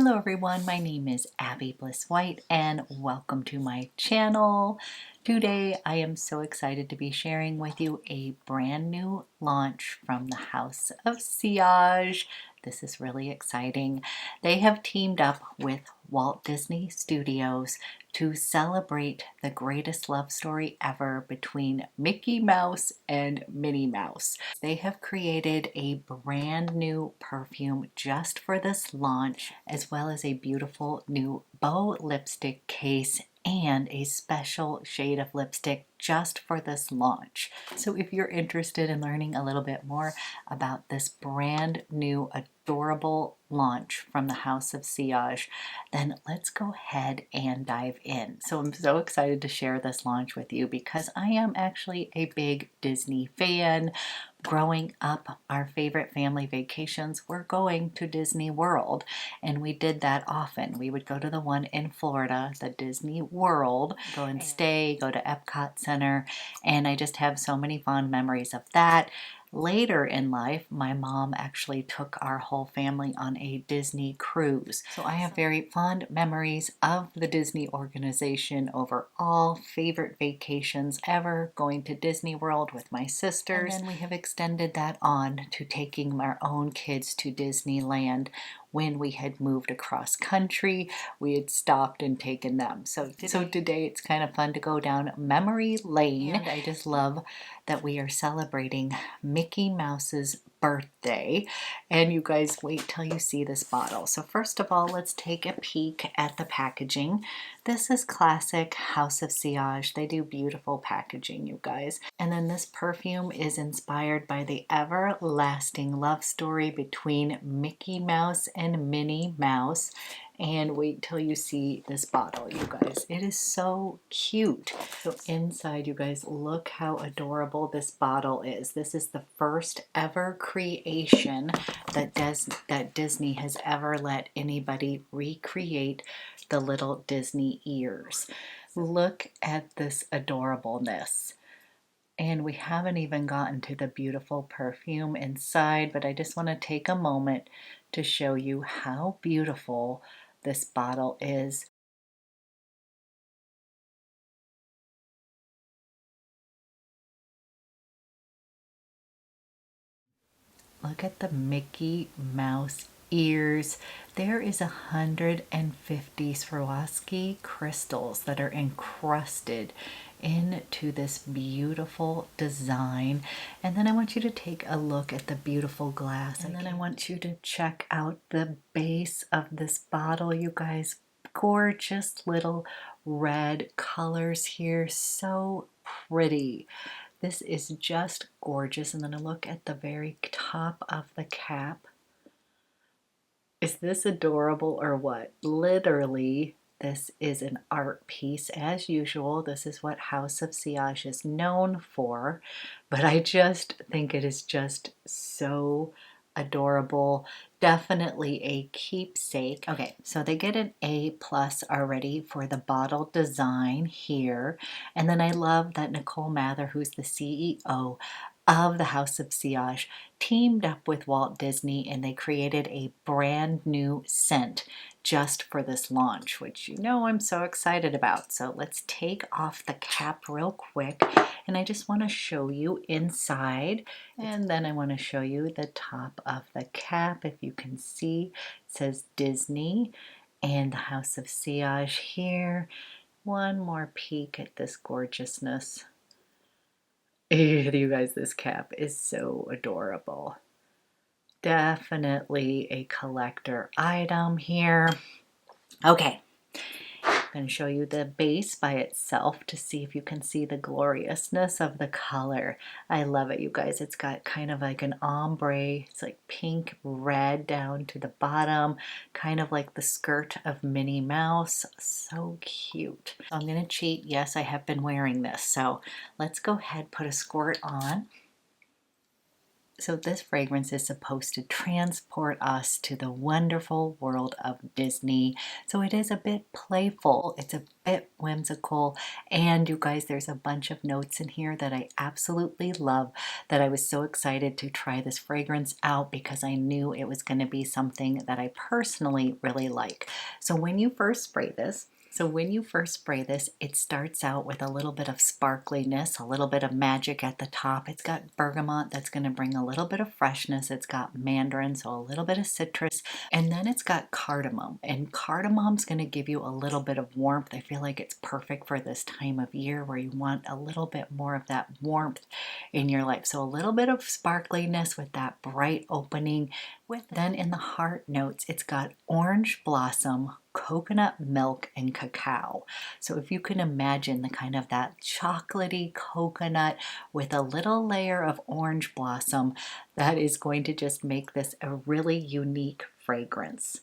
Hello everyone, my name is Abby Bliss White and welcome to my channel. Today I am so excited to be sharing with you a brand new launch from the House of Sillage. This is really exciting. They have teamed up with Walt Disney Studios to celebrate the greatest love story ever between Mickey Mouse and Minnie Mouse. They have created a brand new perfume just for this launch, as well as a beautiful new bow lipstick case and a special shade of lipstick just for this launch. So if you're interested in learning a little bit more about this brand new adorable launch from the House of Sillage, then let's go ahead and dive in. So I'm so excited to share this launch with you because I am actually a big Disney fan. Growing up, our favorite family vacations were going to Disney World, and we did that often. We would go to the one in Florida, the Disney World, go and stay, go to Epcot Center, and I just have so many fond memories of that. Later in life, my mom actually took our whole family on a Disney cruise. So I have very fond memories of the Disney organization overall, favorite vacations ever, going to Disney World with my sisters. And then we have extended that on to taking our own kids to Disneyland. When we had moved across country, we had stopped and taken them. So today it's kind of fun to go down memory lane. And I just love that we are celebrating Mickey Mouse's birthday. And you guys, wait till you see this bottle. So first of all, let's take a peek at the packaging. This is classic House of Sillage. They do beautiful packaging, you guys. And then this perfume is inspired by the everlasting love story between Mickey Mouse and Minnie Mouse. And wait till you see this bottle, you guys. It is so cute. So inside, you guys, look how adorable this bottle is. This is the first ever creation that Disney has ever let anybody recreate the little Disney ears. Look at this adorableness. And we haven't even gotten to the beautiful perfume inside, but I just want to take a moment to show you how beautiful this bottle is. Look at the Mickey Mouse ears. There is 150 Swarovski crystals that are encrusted into this beautiful design. And then I want you to take a look at the beautiful glass. And then I want you to check out the base of this bottle, you guys. Gorgeous little red colors here. So pretty. This is just gorgeous. And then I look at the very top of the cap. Is this adorable or what? Literally, this is an art piece as usual. This is what House of Sillage is known for, but I just think it is just so adorable. Definitely a keepsake. Okay, so they get an A+ already for the bottle design here. And then I love that Nicole Mather, who's the CEO of the House of Sillage, teamed up with Walt Disney and they created a brand new scent just for this launch, which you know I'm so excited about. So let's take off the cap real quick and I just want to show you inside, and then I want to show you the top of the cap. If you can see, it says Disney and the House of Sillage here. One more peek at this gorgeousness. You guys, this cap is so adorable. Definitely a collector item here. Okay, I'm going to show you the base by itself to see if you can see the gloriousness of the color. I love it, you guys. It's got kind of like an ombre. It's like pink red down to the bottom, kind of like the skirt of Minnie Mouse. So cute. So I'm going to cheat. Yes, I have been wearing this. So let's go ahead, put a squirt on. So this fragrance is supposed to transport us to the wonderful world of Disney. So it is a bit playful, it's a bit whimsical, and you guys, there's a bunch of notes in here that I absolutely love, that I was so excited to try this fragrance out because I knew it was going to be something that I personally really like. So when you first spray this, it starts out with a little bit of sparkliness, a little bit of magic at the top. It's got bergamot that's going to bring a little bit of freshness. It's got mandarin, so a little bit of citrus. And then it's got cardamom. And cardamom's going to give you a little bit of warmth. I feel like it's perfect for this time of year where you want a little bit more of that warmth in your life. So a little bit of sparkliness with that bright opening. Then in the heart notes, it's got orange blossom, coconut milk, and cacao. So if you can imagine the kind of that chocolatey coconut with a little layer of orange blossom, that is going to just make this a really unique fragrance.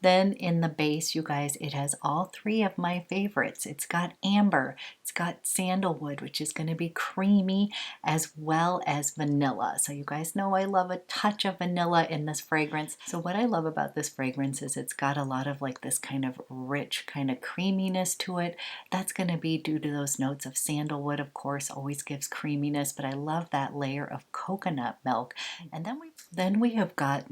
Then in the base, you guys, it has all three of my favorites. It's got amber, it's got sandalwood, which is going to be creamy, as well as vanilla. So you guys know I love a touch of vanilla in this fragrance. So what I love about this fragrance is it's got a lot of like this kind of rich kind of creaminess to it. That's going to be due to those notes of sandalwood, of course, always gives creaminess, but I love that layer of coconut milk. And then we have got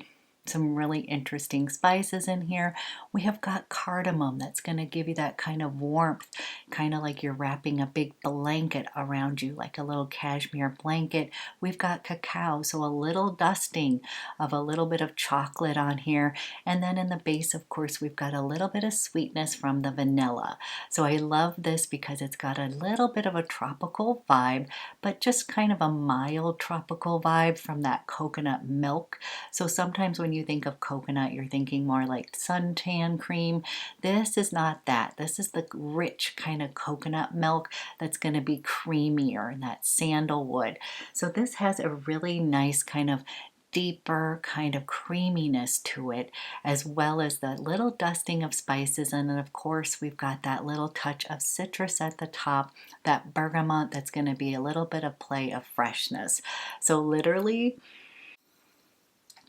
some really interesting spices in here. We have got cardamom that's going to give you that kind of warmth, kind of like you're wrapping a big blanket around you, like a little cashmere blanket. We've got cacao, so a little dusting of a little bit of chocolate on here. And then in the base, of course, we've got a little bit of sweetness from the vanilla. So I love this because it's got a little bit of a tropical vibe, but just kind of a mild tropical vibe from that coconut milk. So sometimes when you think of coconut, you're thinking more like suntan cream. This is not that. This is the rich kind of coconut milk that's going to be creamier, and that sandalwood. So this has a really nice kind of deeper kind of creaminess to it, as well as the little dusting of spices. And then of course we've got that little touch of citrus at the top, that bergamot that's going to be a little bit of play of freshness. So literally,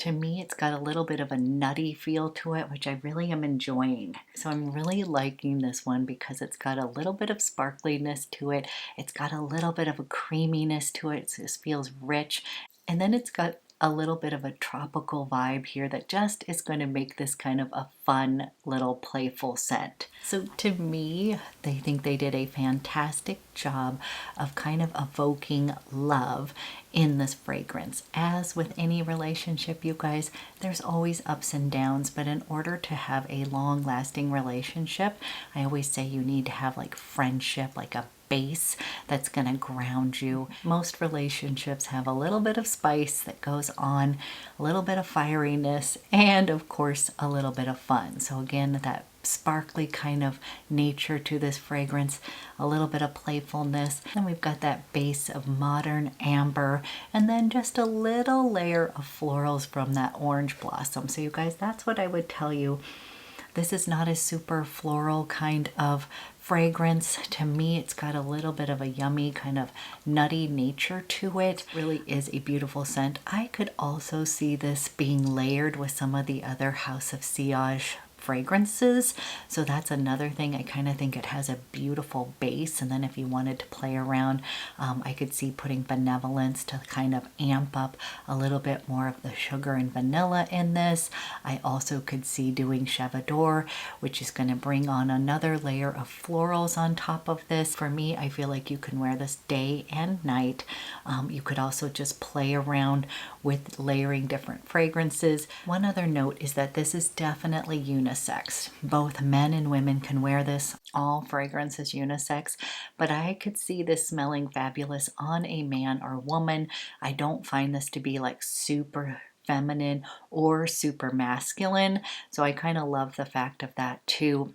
to me, it's got a little bit of a nutty feel to it, which I really am enjoying. So I'm really liking this one because it's got a little bit of sparkliness to it. It's got a little bit of a creaminess to it. It just feels rich. And then it's got a little bit of a tropical vibe here that just is going to make this kind of a fun little playful scent. So to me, they think they did a fantastic job of kind of evoking love in this fragrance. As with any relationship, you guys, there's always ups and downs, but in order to have a long-lasting relationship, I always say you need to have like friendship, like a base that's going to ground you. Most relationships have a little bit of spice that goes on, a little bit of fieriness, and of course a little bit of fun. So again, that sparkly kind of nature to this fragrance, a little bit of playfulness, and we've got that base of modern amber, and then just a little layer of florals from that orange blossom. So you guys, that's what I would tell you. This is not a super floral kind of fragrance. To me, it's got a little bit of a yummy kind of nutty nature to it. It really is a beautiful scent. I could also see this being layered with some of the other House of Sillage fragrances. So that's another thing. I kind of think it has a beautiful base, and then if you wanted to play around, I could see putting benevolence to kind of amp up a little bit more of the sugar and vanilla in this. I also could see doing Chevador, which is going to bring on another layer of florals on top of this. For me, I feel like you can wear this day and night. You could also just play around with layering different fragrances. One other note is that this is definitely unisex. Both men and women can wear this. All fragrance is unisex, but I could see this smelling fabulous on a man or woman. I don't find this to be like super feminine or super masculine, so I kind of love the fact of that too.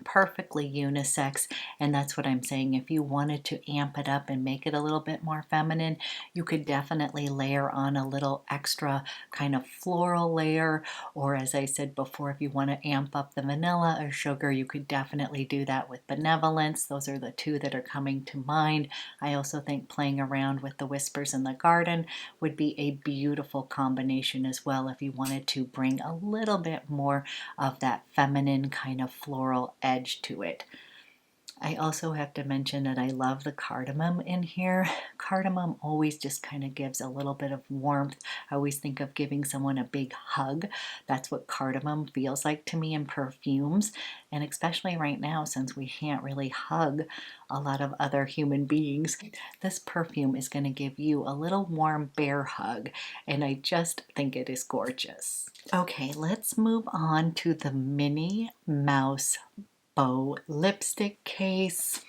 perfectly unisex, and that's what I'm saying. If you wanted to amp it up and make it a little bit more feminine, you could definitely layer on a little extra kind of floral layer, or as I said before, if you want to amp up the vanilla or sugar, you could definitely do that with benevolence. Those are the two that are coming to mind. I also think playing around with the whispers in the garden would be a beautiful combination as well if you wanted to bring a little bit more of that feminine kind of floral edge to it. I also have to mention that I love the cardamom in here. Cardamom always just kind of gives a little bit of warmth. I always think of giving someone a big hug. That's what cardamom feels like to me in perfumes. And especially right now, since we can't really hug a lot of other human beings, this perfume is going to give you a little warm bear hug. And I just think it is gorgeous. Okay, let's move on to the Minnie Mouse Bow lipstick case.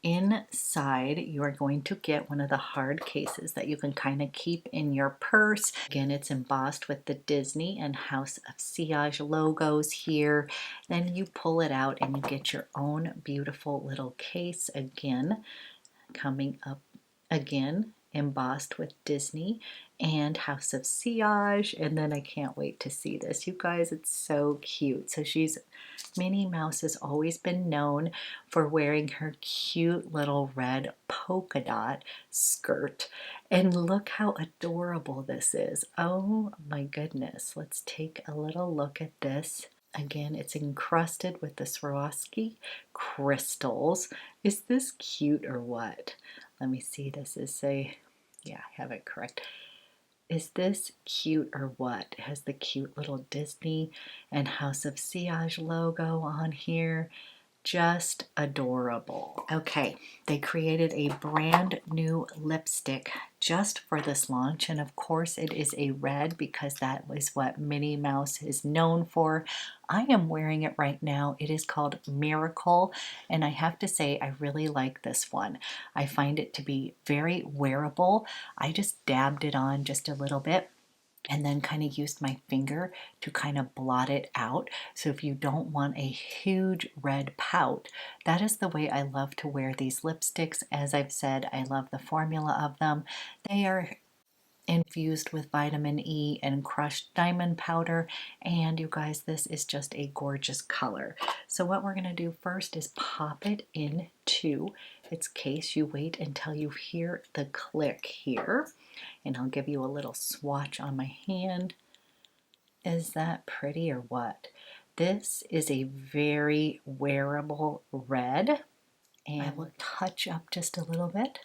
Inside, you are going to get one of the hard cases that you can kind of keep in your purse. Again, it's embossed with the Disney and House of Sillage logos here. Then you pull it out and you get your own beautiful little case again, coming up again, embossed with Disney and House of Sillage. And then I can't wait to see this. You guys, it's so cute. So Minnie Mouse has always been known for wearing her cute little red polka dot skirt. And look how adorable this is. Oh my goodness. Let's take a little look at this. Again, it's encrusted with the Swarovski crystals. Is this cute or what? Let me see. This is yeah, I have it correct. Is this cute or what? It has the cute little Disney and House of Sillage logo on here. Just adorable. Okay, they created a brand new lipstick just for this launch, and of course it is a red because that is what Minnie Mouse is known for. I am wearing it right now. It is called Miracle, and I have to say I really like this one. I find it to be very wearable. I just dabbed it on just a little bit and then kind of used my finger to kind of blot it out. So if you don't want a huge red pout, that is the way I love to wear these lipsticks. As I've said, I love the formula of them. They are infused with vitamin E and crushed diamond powder, and you guys, this is just a gorgeous color. So what we're going to do first is pop it into its case. You wait until you hear the click here, and I'll give you a little swatch on my hand. Is that pretty or what? This is a very wearable red, and I will touch up just a little bit.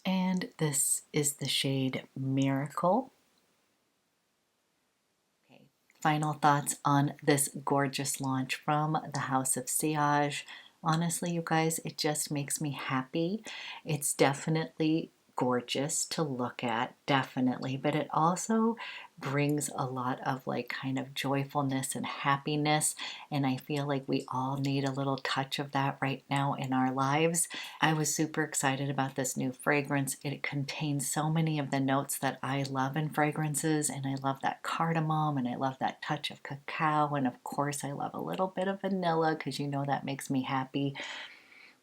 And this is the shade Miracle. Okay, final thoughts on this gorgeous launch from the House of Sillage. Honestly, you guys, it just makes me happy. It's definitely gorgeous to look at, definitely, but it also brings a lot of like kind of joyfulness and happiness, and I feel like we all need a little touch of that right now in our lives. I was super excited about this new fragrance. It contains so many of the notes that I love in fragrances, and I love that cardamom, and I love that touch of cacao, and of course I love a little bit of vanilla because you know that makes me happy.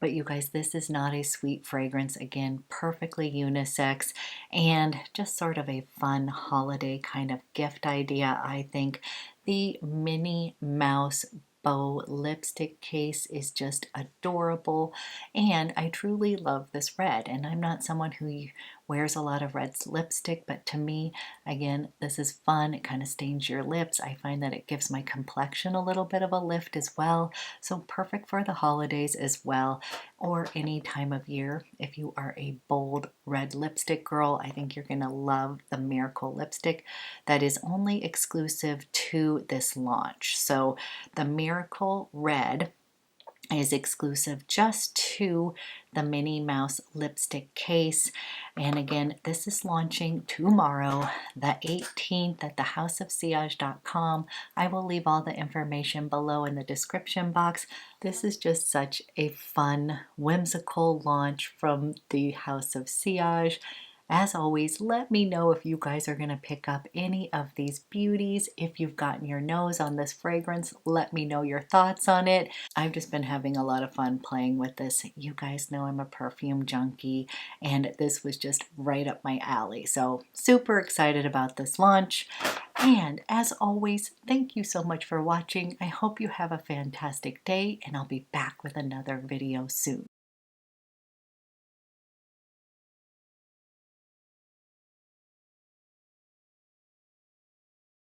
But you guys, this is not a sweet fragrance. Again, perfectly unisex and just sort of a fun holiday kind of gift idea, I think. The Minnie Mouse Bow lipstick case is just adorable, and I truly love this red. And I'm not someone who wears a lot of red lipstick, but to me, again, this is fun. It kind of stains your lips. I find that it gives my complexion a little bit of a lift as well. So perfect for the holidays as well, or any time of year. If you are a bold red lipstick girl, I think you're gonna love the Miracle lipstick that is only exclusive to this launch. So the Miracle Red is exclusive just to the Minnie Mouse lipstick case. And again, this is launching tomorrow, the 18th, at thehouseofsillage.com. I will leave all the information below in the description box. This is just such a fun, whimsical launch from the House of Sillage. As always, let me know if you guys are going to pick up any of these beauties. If you've gotten your nose on this fragrance, let me know your thoughts on it. I've just been having a lot of fun playing with this. You guys know I'm a perfume junkie, and this was just right up my alley. So super excited about this launch. And as always, thank you so much for watching. I hope you have a fantastic day, and I'll be back with another video soon.